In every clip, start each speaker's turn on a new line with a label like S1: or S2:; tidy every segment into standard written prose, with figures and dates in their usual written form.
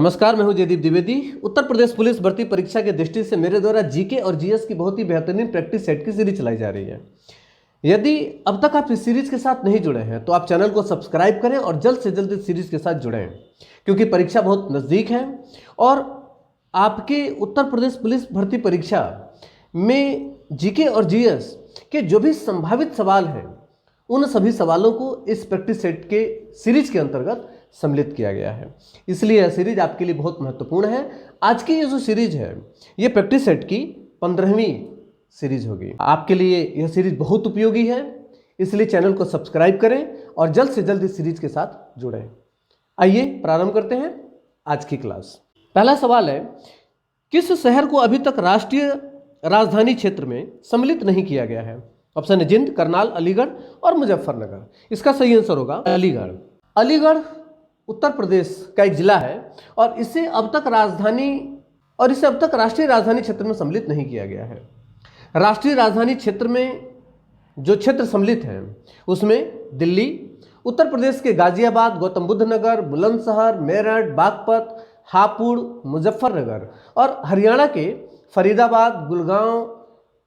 S1: नमस्कार, मैं हूं जयदीप द्विवेदी। उत्तर प्रदेश पुलिस भर्ती परीक्षा के दृष्टि से मेरे द्वारा जीके और जीएस की बहुत ही बेहतरीन प्रैक्टिस सेट की सीरीज चलाई जा रही है। यदि अब तक आप इस सीरीज के साथ नहीं जुड़े हैं तो आप चैनल को सब्सक्राइब करें और जल्द से जल्द इस सीरीज के साथ जुड़ें, क्योंकि परीक्षा बहुत नज़दीक है और आपके उत्तर प्रदेश पुलिस भर्ती परीक्षा में जीके और जीएस के जो भी संभावित सवाल हैं उन सभी सवालों को इस प्रैक्टिस सेट के सीरीज के अंतर्गत सम्मिलित किया गया है। इसलिए यह सीरीज आपके लिए बहुत महत्वपूर्ण है। आज की ये जो सीरीज है ये प्रैक्टिस सेट की 15वीं सीरीज होगी। आपके लिए यह सीरीज बहुत उपयोगी है, इसलिए चैनल को सब्सक्राइब करें और जल्द से जल्द इस सीरीज के साथ जुड़ें। आइए प्रारंभ करते हैं आज की क्लास। पहला सवाल है, किस शहर को अभी तक राष्ट्रीय राजधानी क्षेत्र में सम्मिलित नहीं किया गया है? ऑप्शन है जिंद, करनाल, अलीगढ़ और मुजफ्फरनगर। इसका सही आंसर होगा अलीगढ़। अलीगढ़ उत्तर प्रदेश का एक जिला है और इसे अब तक राष्ट्रीय राजधानी क्षेत्र में सम्मिलित नहीं किया गया है। राष्ट्रीय राजधानी क्षेत्र में जो क्षेत्र सम्मिलित हैं उसमें दिल्ली, उत्तर प्रदेश के गाजियाबाद, गौतम बुद्ध नगर, बुलंदशहर, मेरठ, बागपत, हापुड़, मुजफ्फरनगर और हरियाणा के फरीदाबाद, गुड़गांव,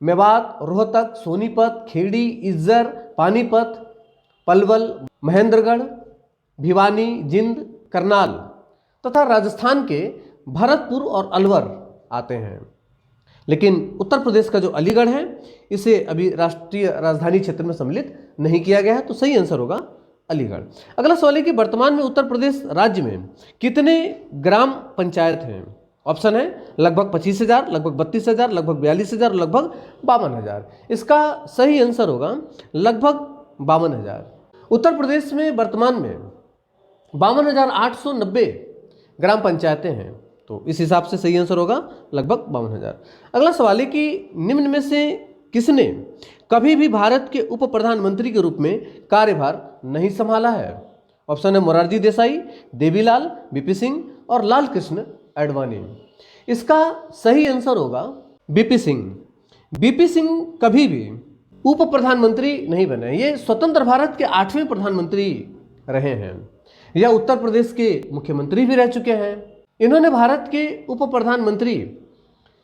S1: मेवात, रोहतक, सोनीपत, खेड़ी, इज्जर, पानीपत, पलवल, महेंद्रगढ़, भिवानी, जिंद, करनाल तथा राजस्थान के भरतपुर और अलवर आते हैं। लेकिन उत्तर प्रदेश का जो अलीगढ़ है इसे अभी राष्ट्रीय राजधानी क्षेत्र में सम्मिलित नहीं किया गया है, तो सही आंसर होगा अलीगढ़। अगला सवाल है कि वर्तमान में उत्तर प्रदेश राज्य में कितने ग्राम पंचायत हैं? ऑप्शन है लगभग 25,000, लगभग 32,000, लगभग 42,000, लगभग 52,000। इसका सही आंसर होगा लगभग 52,000। उत्तर प्रदेश में वर्तमान में 52,890 ग्राम पंचायतें हैं, तो इस हिसाब से सही आंसर होगा लगभग 52,000। अगला सवाल है कि निम्न में से किसने कभी भी भारत के उप प्रधानमंत्री के रूप में कार्यभार नहीं संभाला है? ऑप्शन है मोरारजी देसाई, देवीलाल, वीपी सिंह और लाल कृष्ण आडवाणी। इसका सही आंसर होगा वीपी सिंह। वीपी सिंह कभी भी उप प्रधानमंत्री नहीं बने, ये स्वतंत्र भारत के 8वें प्रधानमंत्री रहे हैं। यह उत्तर प्रदेश के मुख्यमंत्री भी रह चुके हैं। इन्होंने भारत के उप प्रधानमंत्री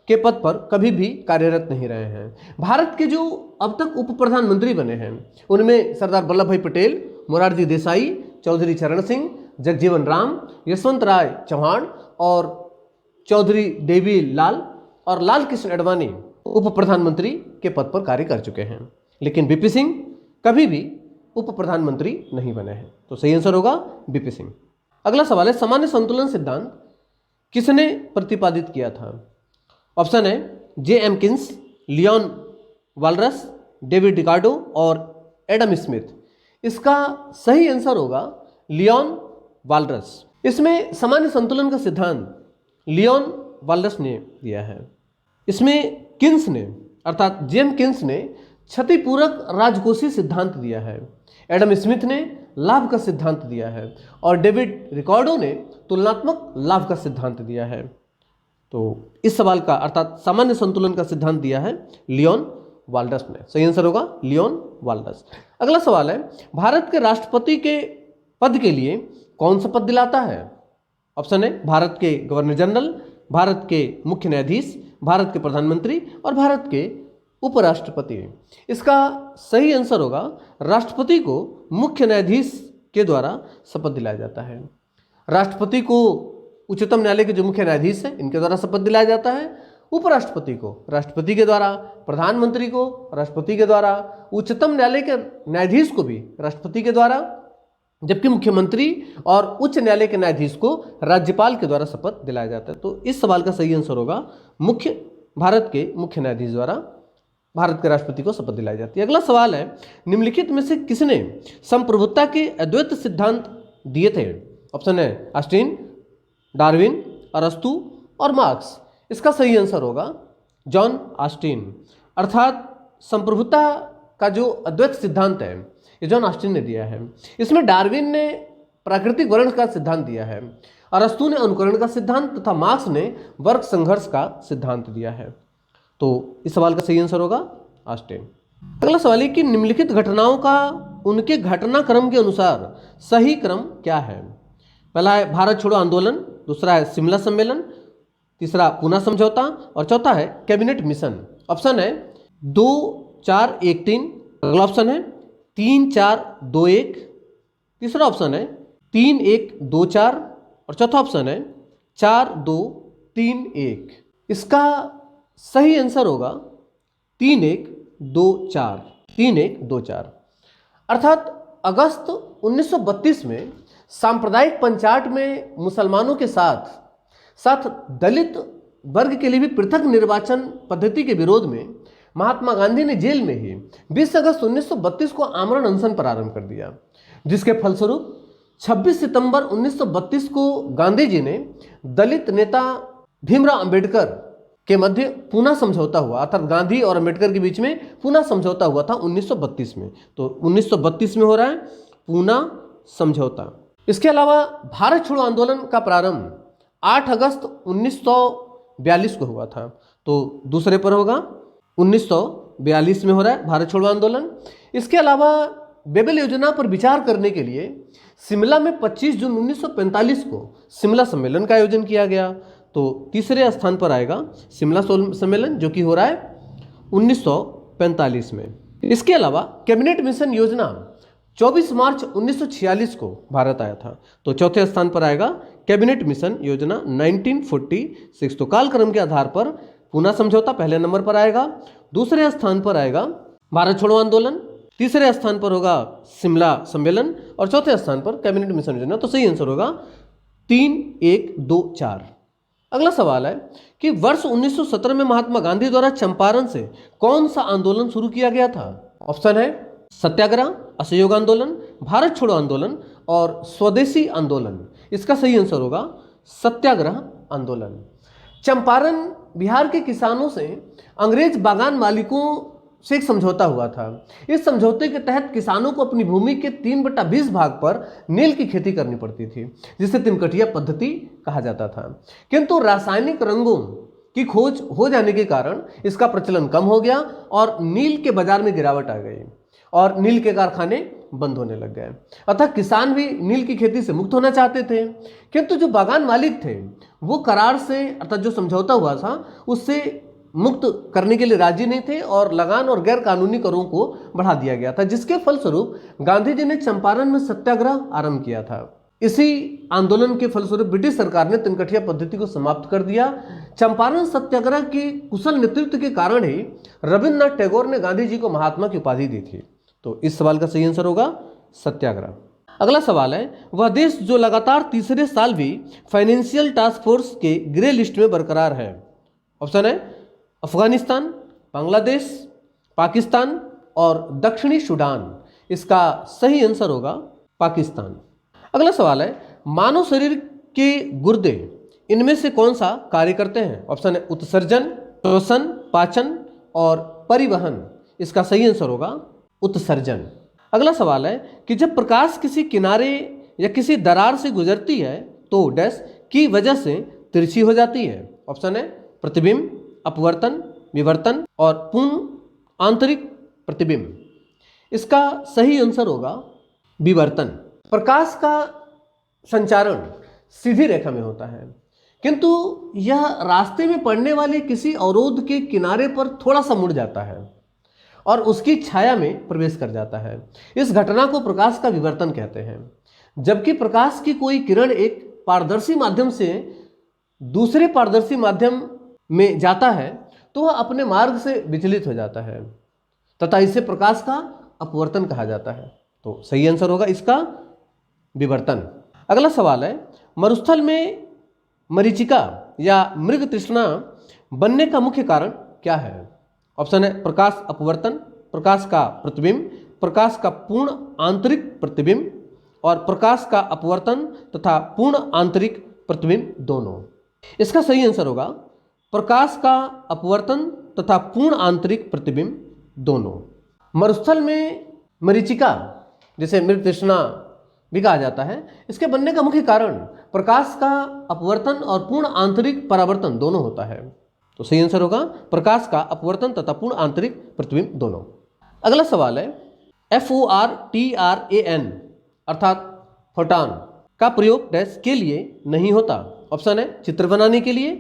S1: के पद पर कभी भी कार्यरत नहीं रहे हैं। भारत के जो अब तक उप प्रधानमंत्री बने हैं उनमें सरदार वल्लभ भाई पटेल, मोरारजी देसाई, चौधरी चरण सिंह, जगजीवन राम, यशवंत राय चौहान और चौधरी देवी लाल और लाल कृष्ण आडवाणी उप प्रधानमंत्री के पद पर कार्य कर चुके हैं। लेकिन वीपी सिंह कभी भी उप प्रधानमंत्री नहीं बने हैं, तो सही आंसर होगा वीपी सिंह। अगला सवाल है, सामान्य संतुलन सिद्धांत किसने प्रतिपादित किया था? ऑप्शन है J M. Keynes, Leon Walras, David Ricardo और एडम स्मिथ। इसका सही आंसर होगा लियोन वालरस। इसमें सामान्य संतुलन का सिद्धांत लियोन वालरस ने दिया है। इसमें किन्स ने अर्थात जेम किन्स ने क्षतिपूरक राजकोषीय सिद्धांत दिया है, एडम स्मिथ ने लाभ का सिद्धांत दिया है और डेविड रिकार्डो ने तुलनात्मक लाभ का सिद्धांत दिया है। तो इस सवाल का अर्थात सामान्य संतुलन का सिद्धांत दिया है लियोन वालरस ने। सही आंसर होगा लियोन वालरस। अगला सवाल है, भारत के राष्ट्रपति के पद के लिए कौन सा पद दिलाता है? ऑप्शन है भारत के गवर्नर जनरल, भारत के मुख्य न्यायाधीश, भारत के प्रधानमंत्री और भारत के उपराष्ट्रपति। इसका सही आंसर होगा राष्ट्रपति को मुख्य न्यायाधीश के द्वारा शपथ दिलाया जाता है। राष्ट्रपति को उच्चतम न्यायालय के जो मुख्य न्यायाधीश हैं इनके द्वारा शपथ दिलाया जाता है, उपराष्ट्रपति को राष्ट्रपति के द्वारा, प्रधानमंत्री को राष्ट्रपति के द्वारा, उच्चतम न्यायालय के न्यायाधीश को भी राष्ट्रपति के द्वारा, जबकि मुख्यमंत्री और उच्च न्यायालय के न्यायाधीश को राज्यपाल के द्वारा शपथ दिलाया जाता है। तो इस सवाल का सही आंसर होगा भारत के मुख्य न्यायाधीश द्वारा भारत के राष्ट्रपति को शपथ दिलाई जाती है। अगला सवाल है, निम्नलिखित में से किसने संप्रभुता के अद्वैत सिद्धांत दिए थे? ऑप्शन है ऑस्टिन, डार्विन, अरस्तु और मार्क्स। इसका सही आंसर होगा जॉन ऑस्टिन। अर्थात संप्रभुता का जो अद्वैत सिद्धांत है ये जॉन ऑस्टिन ने दिया है। इसमें डार्विन ने प्राकृतिक वर्ण का सिद्धांत दिया है, अरस्तु ने अनुकरण का सिद्धांत तथा मार्क्स ने वर्ग संघर्ष का सिद्धांत दिया है। तो इस सवाल का सही आंसर होगा ऑस्टिन। अगला सवाल है कि निम्नलिखित घटनाओं का उनके घटनाक्रम के अनुसार सही क्रम क्या है? पहला है भारत छोड़ो आंदोलन, दूसरा है शिमला सम्मेलन, तीसरा पूना समझौता और चौथा है कैबिनेट मिशन। ऑप्शन है 2-4-1-3, अगला ऑप्शन है 3-4-2-1, तीसरा ऑप्शन है 3-1-2-4 और चौथा ऑप्शन है 4-2-3-1। इसका सही आंसर होगा 3-1-2-4, 3-1-2-4। अर्थात अगस्त 1932 में सांप्रदायिक पंचायत में मुसलमानों के साथ साथ दलित वर्ग के लिए भी पृथक निर्वाचन पद्धति के विरोध में महात्मा गांधी ने जेल में ही 20 अगस्त 1932 को आमरण अनशन प्रारंभ कर दिया, जिसके फलस्वरूप 26 सितंबर 1932 को गांधी जी ने दलित नेता भीमराव अंबेडकर के मध्य पूना समझौता हुआ, अर्थात गांधी और अंबेडकर के बीच में पूना समझौता हुआ था 1932 में। तो 1932 में हो रहा है पूना समझौता। इसके अलावा भारत छोड़ो आंदोलन का प्रारंभ 8 अगस्त 1942 को हुआ था, तो दूसरे पर होगा 1942 में हो रहा है भारत छोड़ो आंदोलन। इसके अलावा बेबल योजना पर विचार करने के लिए शिमला में 25 जून 1945 को शिमला सम्मेलन का आयोजन किया गया, तो तीसरे स्थान पर आएगा शिमला सम्मेलन, जो कि हो रहा है 1945 में। इसके अलावा कैबिनेट मिशन योजना 24 मार्च 1946 को भारत आया था, तो चौथे स्थान पर आएगा कैबिनेट मिशन योजना 1946। तो कालक्रम के आधार पर पूना समझौता पहले नंबर पर आएगा, दूसरे स्थान पर आएगा भारत छोड़ो आंदोलन, तीसरे स्थान पर होगा शिमला सम्मेलन और चौथे स्थान पर कैबिनेट मिशन योजना। तो सही आंसर होगा 3-1-2-4। अगला सवाल है कि वर्ष 1917 में महात्मा गांधी द्वारा चंपारण से कौन सा आंदोलन शुरू किया गया था? ऑप्शन है सत्याग्रह, असहयोग आंदोलन, भारत छोड़ो आंदोलन और स्वदेशी आंदोलन। इसका सही आंसर होगा सत्याग्रह आंदोलन। चंपारण बिहार के किसानों से अंग्रेज बागान मालिकों से एक समझौता हुआ था। इस समझौते के तहत किसानों को अपनी भूमि के 3/20 भाग पर नील की खेती करनी पड़ती थी, जिसे तिनकटिया पद्धति कहा जाता था। किंतु रासायनिक रंगों की खोज हो जाने के कारण इसका प्रचलन कम हो गया और नील के बाजार में गिरावट आ गई और नील के कारखाने बंद होने लग गए। अतः किसान भी नील की खेती से मुक्त होना चाहते थे, किंतु जो बागान मालिक थे वो करार से, अर्थात जो समझौता हुआ था उससे मुक्त करने के लिए राजी नहीं थे और लगान और गैर कानूनी करों को बढ़ा दिया गया था, जिसके फलस्वरूप गांधी जी ने चंपारण में सत्याग्रह आरंभ किया था। इसी आंदोलन के फलस्वरूप ब्रिटिश सरकार ने तिनकटिया पद्धति को समाप्त कर दिया। चंपारण सत्याग्रह के कुशल नेतृत्व के कारण ही रविन्द्रनाथ टैगोर ने गांधी जी को महात्मा की उपाधि दी थी। तो इस सवाल का सही आंसर होगा सत्याग्रह। अगला सवाल है, वह देश जो लगातार तीसरे साल भी फाइनेंशियल टास्क फोर्स के ग्रे लिस्ट में बरकरार है। ऑप्शन है अफगानिस्तान, बांग्लादेश, पाकिस्तान और दक्षिणी सूडान। इसका सही आंसर होगा पाकिस्तान। अगला सवाल है, मानव शरीर के गुर्दे इनमें से कौन सा कार्य करते हैं? ऑप्शन है उत्सर्जन, श्वसन, पाचन और परिवहन। इसका सही आंसर होगा उत्सर्जन। अगला सवाल है कि जब प्रकाश किसी किनारे या किसी दरार से गुजरती है तो डैश की वजह से तिरछी हो जाती है। ऑप्शन है प्रतिबिंब, अपवर्तन, विवर्तन और पूर्ण आंतरिक प्रतिबिंब। इसका सही आंसर होगा विवर्तन। प्रकाश का संचारण सीधी रेखा में होता है, किंतु यह रास्ते में पड़ने वाले किसी अवरोध के किनारे पर थोड़ा सा मुड़ जाता है और उसकी छाया में प्रवेश कर जाता है। इस घटना को प्रकाश का विवर्तन कहते हैं। जबकि प्रकाश की कोई किरण एक पारदर्शी माध्यम से दूसरे पारदर्शी माध्यम में जाता है तो वह अपने मार्ग से विचलित हो जाता है तथा इसे प्रकाश का अपवर्तन कहा जाता है। तो सही आंसर होगा इसका विवर्तन। अगला सवाल है, मरुस्थल में मरीचिका या मृग तृष्णा बनने का मुख्य कारण क्या है? ऑप्शन है प्रकाश अपवर्तन, प्रकाश का प्रतिबिंब, प्रकाश का पूर्ण आंतरिक प्रतिबिंब और प्रकाश का अपवर्तन तथा पूर्ण आंतरिक प्रतिबिंब दोनों। इसका सही आंसर होगा प्रकाश का अपवर्तन तथा पूर्ण आंतरिक प्रतिबिंब दोनों। मरुस्थल में मरीचिका जिसे मृग तृष्णा भी कहा जाता है, इसके बनने का मुख्य कारण प्रकाश का अपवर्तन और पूर्ण आंतरिक परावर्तन दोनों होता है। तो सही आंसर होगा प्रकाश का अपवर्तन तथा पूर्ण आंतरिक प्रतिबिंब दोनों। अगला सवाल है, FORTRAN अर्थात फोटान का प्रयोग डैश के लिए नहीं होता। ऑप्शन है चित्र बनाने के लिए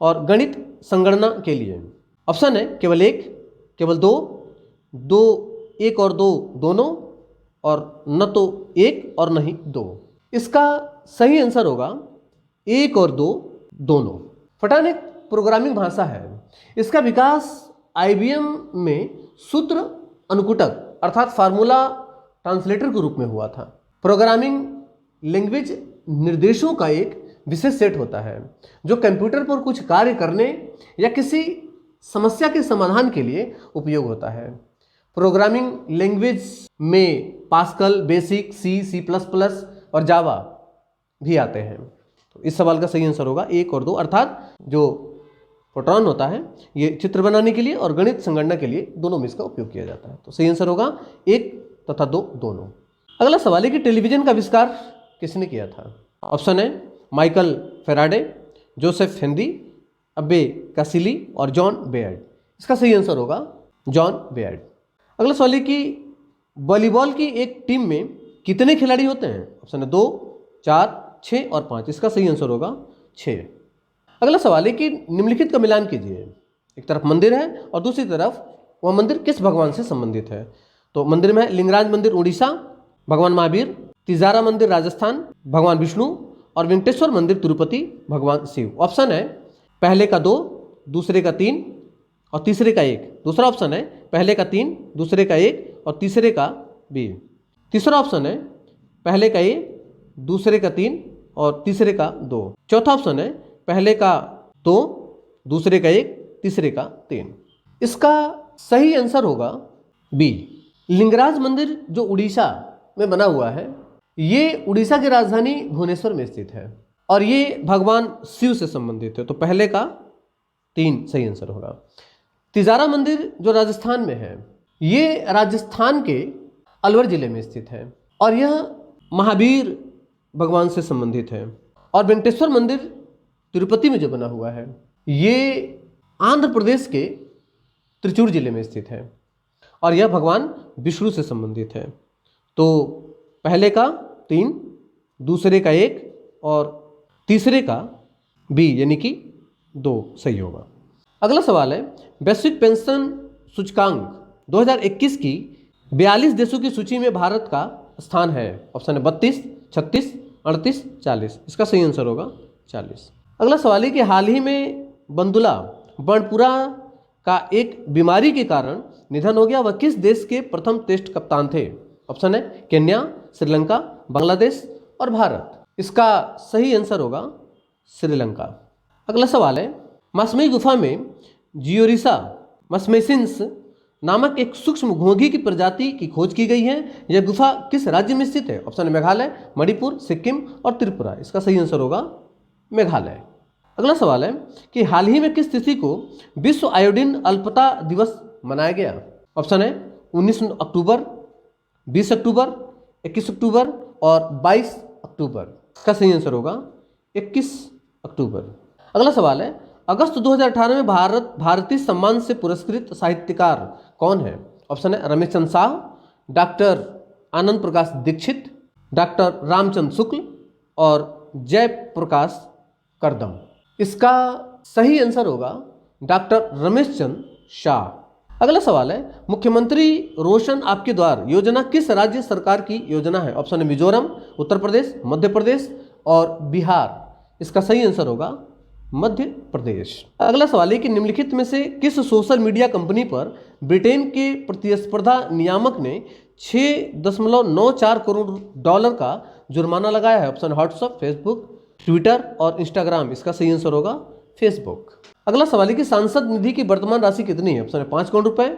S1: और गणित संगणना के लिए। ऑप्शन है केवल एक, केवल दो, दो, एक और दो दोनों, और न तो एक और न ही दो। इसका सही आंसर होगा एक और दो दोनों। फटान एक प्रोग्रामिंग भाषा है। इसका विकास IBM में सूत्र अनुकुटक अर्थात फार्मूला ट्रांसलेटर के रूप में हुआ था। प्रोग्रामिंग लैंग्वेज निर्देशों का एक विशेष सेट होता है जो कंप्यूटर पर कुछ कार्य करने या किसी समस्या के समाधान के लिए उपयोग होता है। प्रोग्रामिंग लैंग्वेज में पास्कल, बेसिक, C++ और जावा भी आते हैं। तो इस सवाल का सही आंसर होगा एक और दो, अर्थात जो फोर्ट्रॉन होता है ये चित्र बनाने के लिए और गणित संगणना के लिए दोनों में इसका उपयोग किया जाता है। तो सही आंसर होगा एक तथा दो दोनों। अगला सवाल है कि टेलीविजन का आविष्कार किसने किया था? ऑप्शन है माइकल फैराडे, जोसेफ हेनरी, अब्बे कासिली और जॉन बेयर्ड। इसका सही आंसर होगा जॉन बेयर्ड। अगला सवाल है कि वॉलीबॉल की एक टीम में कितने खिलाड़ी होते हैं? ऑप्शन है 2, 4, 6 और 5। इसका सही आंसर होगा 6। अगला सवाल है कि निम्नलिखित का मिलान कीजिए। एक तरफ मंदिर है और दूसरी तरफ वह मंदिर किस भगवान से संबंधित है? तो मंदिर में है लिंगराज मंदिर उड़ीसा, भगवान महावीर, तिजारा मंदिर राजस्थान, भगवान विष्णु, और वेंकटेश्वर मंदिर तिरुपति, भगवान शिव। ऑप्शन है पहले का 2, दूसरे का 3 और तीसरे का 1। दूसरा ऑप्शन है पहले का 3, दूसरे का 1 और तीसरे का B। तीसरा ऑप्शन है पहले का A, दूसरे का 3 और तीसरे का 2। चौथा ऑप्शन है पहले का 2, दूसरे का 1, तीसरे का 3। इसका सही आंसर होगा B। लिंगराज मंदिर जो उड़ीसा में बना हुआ है, ये उड़ीसा की राजधानी भुवनेश्वर में स्थित है और ये भगवान शिव से संबंधित है। तो पहले का 3 सही आंसर होगा। तिजारा मंदिर जो राजस्थान में है, ये राजस्थान के अलवर जिले में स्थित है और यह महावीर भगवान से संबंधित है। और वेंकटेश्वर मंदिर तिरुपति में जो बना हुआ है, ये आंध्र प्रदेश के त्रिचूर जिले में स्थित है और यह भगवान विष्णु से संबंधित है। तो पहले का 3, दूसरे का 1 और तीसरे का B यानी कि 2 सही होगा। अगला सवाल है वैश्विक पेंशन सूचकांक 2021 की 42 देशों की सूची में भारत का स्थान है। ऑप्शन है 32, 36, 38, 40। इसका सही आंसर होगा 40। अगला सवाल है कि हाल ही में बंदुला बर्नपुरा का एक बीमारी के कारण निधन हो गया, वह किस देश के प्रथम टेस्ट कप्तान थे? ऑप्शन है केन्या, श्रीलंका, बांग्लादेश और भारत। इसका सही आंसर होगा श्रीलंका। अगला सवाल है मसमई गुफा में जियोरिसा मसमेसिन्स नामक एक सूक्ष्म घोंघी की प्रजाति की खोज की गई है। यह गुफा किस राज्य में स्थित है? ऑप्शन है मेघालय, मणिपुर, सिक्किम और त्रिपुरा। इसका सही आंसर होगा मेघालय। अगला सवाल है कि हाल ही में किस तिथि को विश्व आयोडीन अल्पता दिवस मनाया गया? ऑप्शन है 19 अक्टूबर, 20 अक्टूबर, 21 अक्टूबर और 22 अक्टूबर। इसका सही आंसर होगा 21 अक्टूबर। अगला सवाल है अगस्त 2018 में भारतीय सम्मान से पुरस्कृत साहित्यकार कौन है? ऑप्शन है रमेश चंद्र शाह, डॉक्टर आनंद प्रकाश दीक्षित, डॉक्टर रामचंद्र शुक्ल और जय प्रकाश करदम। इसका सही आंसर होगा डॉक्टर रमेश चंद्र शाह। अगला सवाल है मुख्यमंत्री रोशन आपके द्वार योजना किस राज्य सरकार की योजना है? ऑप्शन है मिजोरम, उत्तर प्रदेश, मध्य प्रदेश और बिहार। इसका सही आंसर होगा मध्य प्रदेश। अगला सवाल है कि निम्नलिखित में से किस सोशल मीडिया कंपनी पर ब्रिटेन के प्रतिस्पर्धा नियामक ने 6.94 करोड़ डॉलर का जुर्माना लगाया है? ऑप्शन व्हाट्सएप, फेसबुक, ट्विटर और इंस्टाग्राम। इसका सही आंसर होगा फेसबुक। अगला सवाल है कि सांसद निधि की वर्तमान राशि कितनी है? ऑप्शन है 5 करोड़ रुपए,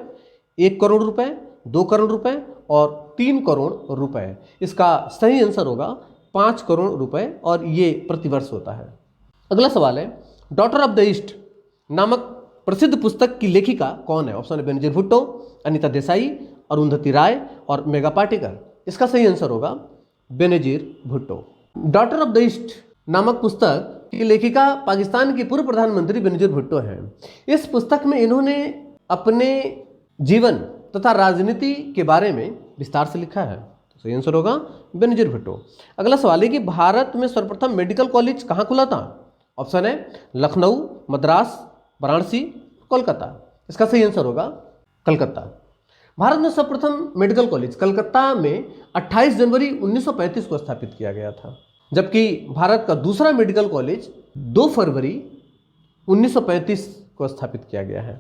S1: 1 करोड़ रुपए, 2 करोड़ रुपए और 3 करोड़ रुपए। इसका सही आंसर होगा 5 करोड़ रुपए और ये प्रतिवर्ष होता है। अगला सवाल है डॉटर ऑफ द ईस्ट नामक प्रसिद्ध पुस्तक की लेखिका कौन है? ऑप्शन है बेनजीर भुट्टो, अनीता देसाई, अरुंधति राय और मेघा पाटेकर। इसका सही आंसर होगा Benazir Bhutto. Daughter of the east नामक पुस्तक की लेखिका पाकिस्तान की पूर्व प्रधानमंत्री बेनजीर भुट्टो हैं। इस पुस्तक में इन्होंने अपने जीवन तथा राजनीति के बारे में विस्तार से लिखा है। तो सही आंसर होगा बेनजीर भुट्टो। अगला सवाल है कि भारत में सर्वप्रथम मेडिकल कॉलेज कहाँ खुला था? ऑप्शन है लखनऊ, मद्रास, वाराणसी, कोलकाता। इसका सही आंसर होगा कलकत्ता। भारत में सर्वप्रथम मेडिकल कॉलेज कलकत्ता में 28 जनवरी 1935 को स्थापित किया गया था, जबकि भारत का दूसरा मेडिकल कॉलेज 2 फरवरी 1935 को स्थापित किया गया है।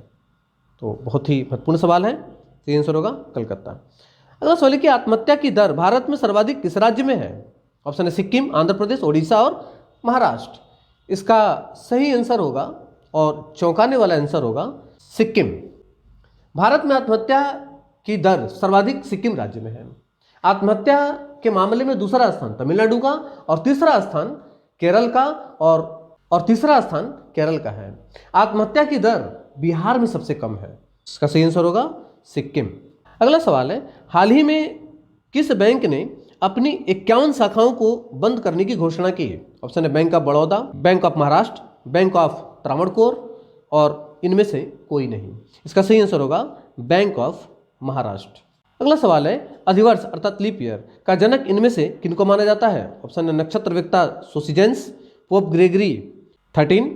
S1: तो बहुत ही महत्वपूर्ण सवाल है, सही आंसर होगा कलकत्ता। अगला सवाल है कि आत्महत्या की दर भारत में सर्वाधिक किस राज्य में है? ऑप्शन है सिक्किम, आंध्र प्रदेश, ओडिशा और महाराष्ट्र। इसका सही आंसर होगा और चौंकाने वाला आंसर होगा सिक्किम। भारत में आत्महत्या की दर सर्वाधिक सिक्किम राज्य में है। आत्महत्या के मामले में दूसरा स्थान तमिलनाडु का और तीसरा स्थान केरल का और तीसरा स्थान केरल का है। आत्महत्या की दर बिहार में सबसे कम है। इसका सही आंसर होगा सिक्किम। अगला सवाल है, हाल ही में किस बैंक ने अपनी 51 शाखाओं को बंद करने की घोषणा की? ऑप्शन है bank of Baroda, bank of Maharashtra, bank of Travancore और इनमें से कोई नहीं। इसका सही आंसर होगा बैंक ऑफ महाराष्ट्र। अगला सवाल है, अधिवर्ष अर्थात लीप ईयर का जनक इनमें से किनको माना जाता है? ऑप्शन है नक्षत्र वेक्ता सोसिजेंस, पोप ग्रेगरी 13,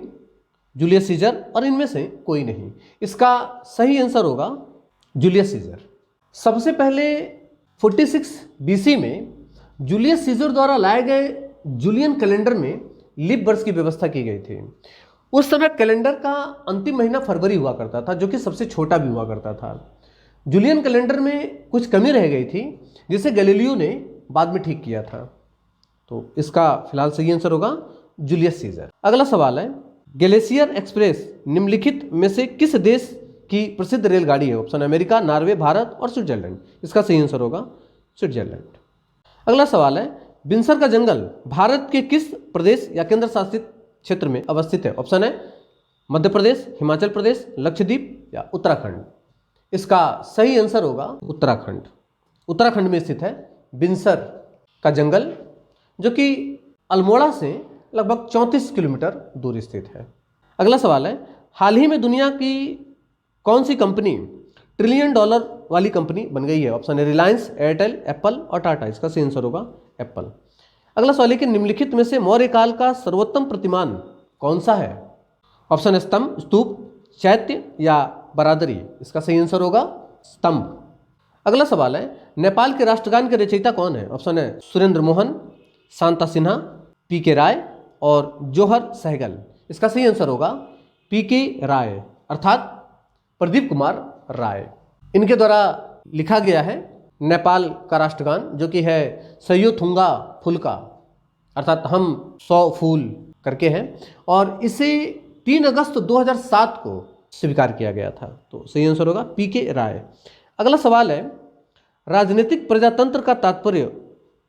S1: जूलियस सीजर और इनमें से कोई नहीं। इसका सही आंसर होगा जूलियस सीजर। सबसे पहले 46 BC में जूलियस सीजर द्वारा लाए गए जूलियन कैलेंडर में लीप वर्ष की व्यवस्था की गई थी। उस समय कैलेंडर का अंतिम महीना फरवरी हुआ करता था, जो कि सबसे छोटा भी हुआ करता था। जूलियन कैलेंडर में कुछ कमी रह गई थी, जिसे गैलीलियो ने बाद में ठीक किया था। तो इसका फिलहाल सही आंसर होगा जूलियस सीजर। अगला सवाल है, ग्लेशियर एक्सप्रेस निम्नलिखित में से किस देश की प्रसिद्ध रेलगाड़ी है? ऑप्शन अमेरिका, नॉर्वे, भारत और स्विट्जरलैंड। इसका सही आंसर होगा स्विट्जरलैंड। अगला सवाल है, बिनसर का जंगल भारत के किस प्रदेश या केंद्र शासित क्षेत्र में अवस्थित है? ऑप्शन है मध्य प्रदेश, हिमाचल प्रदेश, लक्षद्वीप या उत्तराखंड। इसका सही आंसर होगा उत्तराखंड। उत्तराखंड में स्थित है बिनसर का जंगल, जो कि अल्मोड़ा से लगभग 34 किलोमीटर दूर स्थित है। अगला सवाल है, हाल ही में दुनिया की कौन सी कंपनी $1 ट्रिलियन वाली कंपनी बन गई है? ऑप्शन है रिलायंस, एयरटेल, एप्पल और टाटा। इसका सही आंसर होगा एप्पल। अगला सवाल है कि निम्नलिखित में से मौर्य काल का सर्वोत्तम प्रतिमान कौन सा है? ऑप्शन है स्तंभ, स्तूप, चैत्य या बरादरी। इसका सही आंसर होगा स्तंभ। अगला सवाल है, नेपाल के राष्ट्रगान के रचयिता कौन है? ऑप्शन है सुरेंद्र मोहन, शांता सिन्हा, पी.के. राय और जौहर सहगल। इसका सही आंसर होगा पी.के. राय अर्थात प्रदीप कुमार राय। इनके द्वारा लिखा गया है नेपाल का राष्ट्रगान, जो कि है सयो थुंगा फुलका अर्थात हम 100 फूल करके हैं, और इसे 3 अगस्त 2007 को स्वीकार किया गया था। तो सही आंसर होगा पी.के. राय। अगला सवाल है, राजनीतिक प्रजातंत्र का तात्पर्य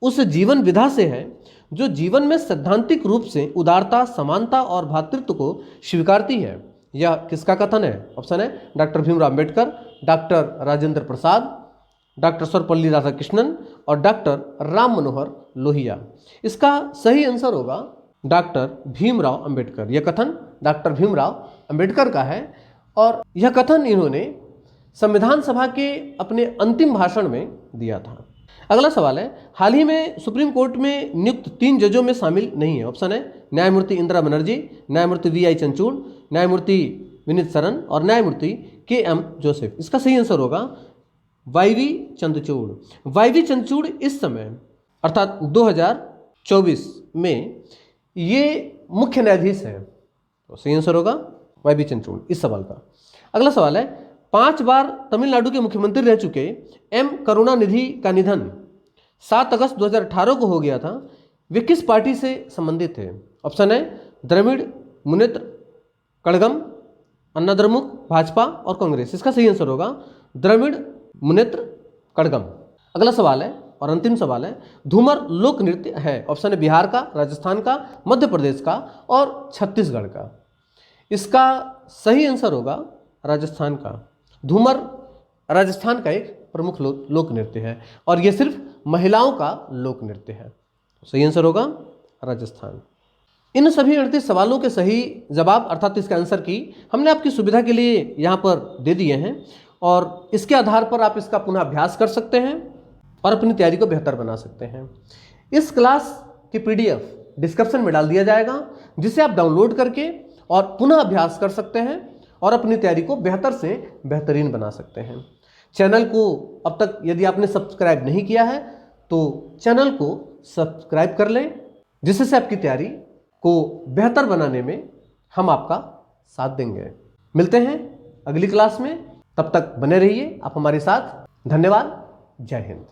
S1: उस जीवन विधा से है जो जीवन में सैद्धांतिक रूप से उदारता, समानता और भ्रातृत्व को स्वीकारती है। यह किसका कथन है? ऑप्शन है doctor Bhimrao Ambedkar, doctor Rajendra Prasad, doctor Sarvepalli Radhakrishnan और डॉक्टर राम मनोहर लोहिया। इसका सही आंसर होगा डॉक्टर भीमराव अम्बेडकर। यह कथन डॉक्टर भीमराव अम्बेडकर का है और यह कथन इन्होंने संविधान सभा के अपने अंतिम भाषण में दिया था। अगला सवाल है, हाल ही में सुप्रीम कोर्ट में नियुक्त 3 जजों में शामिल नहीं है। ऑप्शन है न्यायमूर्ति इंदिरा बनर्जी, न्यायमूर्ति V.I. चंद्रचूड़, न्यायमूर्ति विनीत सरन और न्यायमूर्ति K.M. जोसेफ। इसका सही आंसर होगा Y.V. चंद्रचूड़। Y.V. चंद्रचूड़ इस समय अर्थात 2024 में ये मुख्य न्यायाधीश है। तो सही आंसर होगा Y.V. चंद्रचूड़ इस सवाल का। अगला सवाल है, 5 बार तमिलनाडु के मुख्यमंत्री रह चुके M. करुणानिधि का निधन 7 अगस्त 2018 को हो गया था। वे किस पार्टी से संबंधित थे? ऑप्शन है द्रविड़ मुनेत्र कड़गम, अन्ना द्रमुक, भाजपा और कांग्रेस। इसका सही आंसर होगा द्रविड़ मुनेत्र कड़गम। अगला सवाल है और अंतिम सवाल है, धूमर लोक नृत्य है। ऑप्शन है बिहार का, राजस्थान का, मध्य प्रदेश का और छत्तीसगढ़ का। इसका सही आंसर होगा राजस्थान का। धूमर राजस्थान का एक प्रमुख लोक नृत्य है और यह सिर्फ महिलाओं का लोक नृत्य है। तो सही आंसर होगा राजस्थान। इन सभी 38 सवालों के सही जवाब अर्थात इसके आंसर की हमने आपकी सुविधा के लिए यहाँ पर दे दिए हैं और इसके आधार पर आप इसका पुनः अभ्यास कर सकते हैं और अपनी तैयारी को बेहतर बना सकते हैं। इस क्लास की PDF डिस्क्रिप्शन में डाल दिया जाएगा, जिसे आप डाउनलोड करके और पुनः अभ्यास कर सकते हैं और अपनी तैयारी को बेहतर से बेहतरीन बना सकते हैं। चैनल को अब तक यदि आपने सब्सक्राइब नहीं किया है तो चैनल को सब्सक्राइब कर लें, जिससे आपकी तैयारी को बेहतर बनाने में हम आपका साथ देंगे। मिलते हैं अगली क्लास में, तब तक बने रहिए आप हमारे साथ। धन्यवाद। जय हिंद।